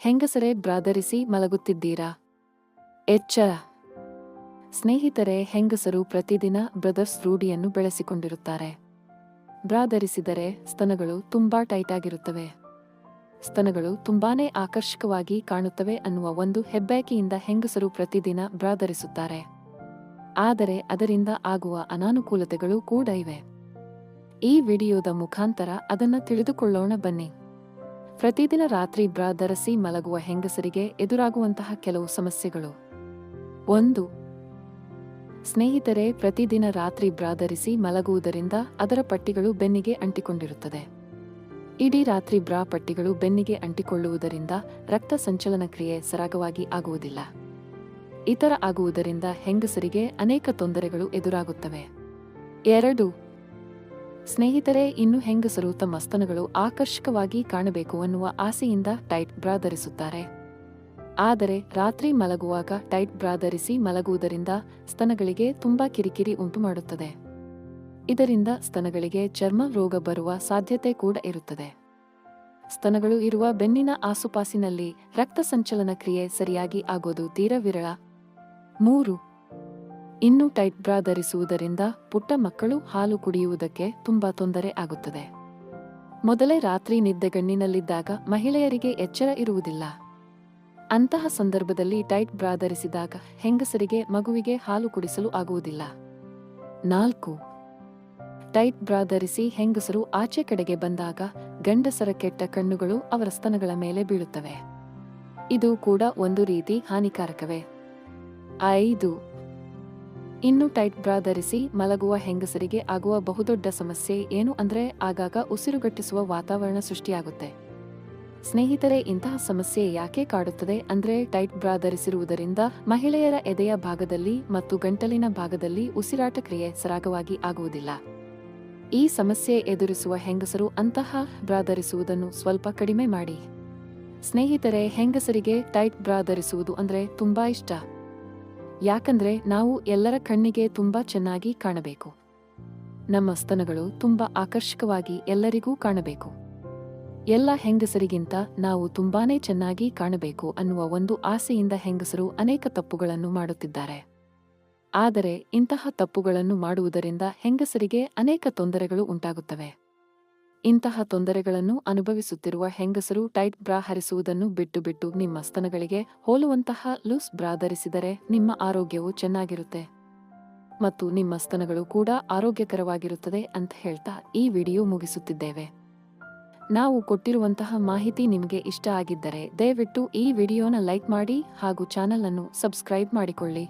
ಹೆಂಗಸರೇ ಬ್ರಾ ಧರಿಸಿ ಮಲಗುತ್ತಿದ್ದೀರಾ? ಎಚ್ಚರ! ಸ್ನೇಹಿತರೆ, ಹೆಂಗಸರು ಪ್ರತಿದಿನ ಬ್ರದರ್ಸ್ ರೂಢಿಯನ್ನು ಬೆಳೆಸಿಕೊಂಡಿರುತ್ತಾರೆ. ಬ್ರಾ ಧರಿಸಿದರೆ ಸ್ತನಗಳು ತುಂಬಾ ಟೈಟ್ ಆಗಿರುತ್ತವೆ. ಸ್ತನಗಳು ತುಂಬಾನೇ ಆಕರ್ಷಕವಾಗಿ ಕಾಣುತ್ತವೆ ಅನ್ನುವ ಒಂದು ಹೆಬ್ಬಯಕೆಯಿಂದ ಹೆಂಗಸರು ಪ್ರತಿದಿನ ಬ್ರಾ ಧರಿಸುತ್ತಾರೆ. ಆದರೆ ಅದರಿಂದ ಆಗುವ ಅನಾನುಕೂಲತೆಗಳು ಕೂಡ ಇವೆ. ಈ ವಿಡಿಯೋದ ಮುಖಾಂತರ ಅದನ್ನ ತಿಳಿದುಕೊಳ್ಳೋಣ ಬನ್ನಿ. ಪ್ರತಿದಿನ ರಾತ್ರಿ ಬ್ರಾ ಧರಿಸಿ ಮಲಗುವ ಹೆಂಗಸರಿಗೆ ಎದುರಾಗುವಂತಹ ಕೆಲವು ಸಮಸ್ಯೆಗಳು. 1. ಸ್ನೇಹಿತರೆ, ಪ್ರತಿದಿನ ರಾತ್ರಿ ಬ್ರಾ ಧರಿಸಿ ಮಲಗುವುದರಿಂದ ಅದರ ಪಟ್ಟಿಗಳು ಬೆನ್ನಿಗೆ ಅಂಟಿಕೊಂಡಿರುತ್ತದೆ. ಇಡೀ ರಾತ್ರಿ ಬ್ರಾ ಪಟ್ಟಿಗಳು ಬೆನ್ನಿಗೆ ಅಂಟಿಕೊಳ್ಳುವುದರಿಂದ ರಕ್ತ ಸಂಚಲನ ಕ್ರಿಯೆ ಸರಾಗವಾಗಿ ಆಗುವುದಿಲ್ಲ. ಇತರ ಆಗುವುದರಿಂದ ಹೆಂಗಸರಿಗೆ ಅನೇಕ ತೊಂದರೆಗಳು ಎದುರಾಗುತ್ತವೆ. 2. ಸ್ನೇಹಿತರೆ, ಇನ್ನು ಹೆಂಗಸರು ತಮ್ಮ ಸ್ತನಗಳು ಆಕರ್ಷಕವಾಗಿ ಕಾಣಬೇಕು ಅನ್ನುವ ಆಸೆಯಿಂದ ಟೈಟ್ ಬ್ರಾ ಧರಿಸುತ್ತಾರೆ. ಆದರೆ ರಾತ್ರಿ ಮಲಗುವಾಗ ಟೈಟ್ ಬ್ರಾ ಧರಿಸಿ ಮಲಗುವುದರಿಂದ ಸ್ತನಗಳಿಗೆ ತುಂಬಾ ಕಿರಿಕಿರಿ ಉಂಟು ಮಾಡುತ್ತದೆ. ಇದರಿಂದ ಸ್ತನಗಳಿಗೆ ಚರ್ಮ ರೋಗ ಬರುವ ಸಾಧ್ಯತೆ ಕೂಡ ಇರುತ್ತದೆ. ಸ್ತನಗಳು ಇರುವ ಬೆನ್ನಿನ ಆಸುಪಾಸಿನಲ್ಲಿ ರಕ್ತ ಸಂಚಲನ ಕ್ರಿಯೆ ಸರಿಯಾಗಿ ಆಗೋದು ತೀರಾ ವಿರಳ. 3. ಇನ್ನು ಟೈಟ್ ಬ್ರಾ ಧರಿಸುವುದರಿಂದ ಪುಟ್ಟ ಮಕ್ಕಳು ಹಾಲು ಕುಡಿಯುವುದಕ್ಕೆ ತುಂಬಾ ತೊಂದರೆ ಆಗುತ್ತದೆ. ಮೊದಲೇ ರಾತ್ರಿ ನಿದ್ದೆಗಣ್ಣಿನಲ್ಲಿದ್ದಾಗ ಮಹಿಳೆಯರಿಗೆ ಎಚ್ಚರ ಇರುವುದಿಲ್ಲ. ಅಂತಹ ಸಂದರ್ಭದಲ್ಲಿ ಟೈಟ್ ಬ್ರಾ ಧರಿಸಿದಾಗ ಹೆಂಗಸರಿಗೆ ಮಗುವಿಗೆ ಹಾಲು ಕುಡಿಸಲು ಆಗುವುದಿಲ್ಲ. 4. ಟೈಟ್ ಬ್ರಾ ಧರಿಸಿ ಹೆಂಗಸರು ಆಚೆ ಕಡೆಗೆ ಬಂದಾಗ ಗಂಡಸರ ಕೆಟ್ಟ ಕಣ್ಣುಗಳು ಅವರ ಸ್ತನಗಳ ಮೇಲೆ ಬೀಳುತ್ತವೆ. ಇದು ಕೂಡ ಒಂದು ರೀತಿ ಹಾನಿಕಾರಕವೇ. 5. ಇನ್ನು ಟೈಟ್ ಬ್ರಾ ಧರಿಸಿ ಮಲಗುವ ಹೆಂಗಸರಿಗೆ ಆಗುವ ಬಹುದೊಡ್ಡ ಸಮಸ್ಯೆ ಏನು ಅಂದ್ರೆ ಆಗಾಗ ಉಸಿರುಗಟ್ಟಿಸುವ ವಾತಾವರಣ ಸೃಷ್ಟಿಯಾಗುತ್ತೆ. ಸ್ನೇಹಿತರೆ, ಇಂತಹ ಸಮಸ್ಯೆ ಯಾಕೆ ಕಾಡುತ್ತದೆ ಅಂದ್ರೆ ಟೈಟ್ ಬ್ರಾ ಧರಿಸಿರುವುದರಿಂದ ಮಹಿಳೆಯರ ಎದೆಯ ಭಾಗದಲ್ಲಿ ಮತ್ತು ಗಂಟಲಿನ ಭಾಗದಲ್ಲಿ ಉಸಿರಾಟ ಕ್ರಿಯೆ ಸರಾಗವಾಗಿ ಆಗುವುದಿಲ್ಲ. ಈ ಸಮಸ್ಯೆ ಎದುರಿಸುವ ಹೆಂಗಸರು ಅಂತಹ ಬ್ರಾ ಧರಿಸುವುದನ್ನು ಸ್ವಲ್ಪ ಕಡಿಮೆ ಮಾಡಿ. ಸ್ನೇಹಿತರೆ, ಹೆಂಗಸರಿಗೆ ಟೈಟ್ ಬ್ರಾ ಧರಿಸುವುದು ಅಂದ್ರೆ ತುಂಬಾ ಇಷ್ಟ. ಯಾಕಂದ್ರೆ ನಾವು ಎಲ್ಲರ ಕಣ್ಣಿಗೆ ತುಂಬಾ ಚೆನ್ನಾಗಿ ಕಾಣಬೇಕು. ನಮ್ಮ ಸ್ತನಗಳು ತುಂಬಾ ಆಕರ್ಷಕವಾಗಿ ಎಲ್ಲರಿಗೂ ಕಾಣಬೇಕು. ಎಲ್ಲ ಹೆಂಗಸರಿಗಿಂತ ನಾವು ತುಂಬಾನೇ ಚೆನ್ನಾಗಿ ಕಾಣಬೇಕು ಅನ್ನುವ ಒಂದು ಆಸೆಯಿಂದ ಹೆಂಗಸರು ಅನೇಕ ತಪ್ಪುಗಳನ್ನು ಮಾಡುತ್ತಿದ್ದಾರೆ. ಆದರೆ ಇಂತಹ ತಪ್ಪುಗಳನ್ನು ಮಾಡುವುದರಿಂದ ಹೆಂಗಸರಿಗೆ ಅನೇಕ ತೊಂದರೆಗಳು ಉಂಟಾಗುತ್ತವೆ. ಇಂತಹ ತೊಂದರೆಗಳನ್ನು ಅನುಭವಿಸುತ್ತಿರುವ ಹೆಂಗಸರು ಟೈಟ್ ಬ್ರಾ ಹರಿಸುವುದನ್ನು ಬಿಟ್ಟು ನಿಮ್ಮ ಸ್ತನಗಳಿಗೆ ಹೋಲುವಂತಹ ಲೂಸ್ ಬ್ರಾ ಧರಿಸಿದರೆ ನಿಮ್ಮ ಆರೋಗ್ಯವು ಚೆನ್ನಾಗಿರುತ್ತೆ ಮತ್ತು ನಿಮ್ಮ ಸ್ತನಗಳು ಕೂಡ ಆರೋಗ್ಯಕರವಾಗಿರುತ್ತದೆ ಅಂತ ಹೇಳ್ತಾ ಈ ವಿಡಿಯೋ ಮುಗಿಸುತ್ತಿದ್ದೇವೆ. ನಾವು ಕೊಟ್ಟಿರುವಂತಹ ಮಾಹಿತಿ ನಿಮಗೆ ಇಷ್ಟ ಆಗಿದ್ದರೆ ದಯವಿಟ್ಟು ಈ ವಿಡಿಯೋನ ಲೈಕ್ ಮಾಡಿ ಹಾಗೂ ಚಾನೆಲ್ ಅನ್ನು ಸಬ್ಸ್ಕ್ರೈಬ್ ಮಾಡಿಕೊಳ್ಳಿ.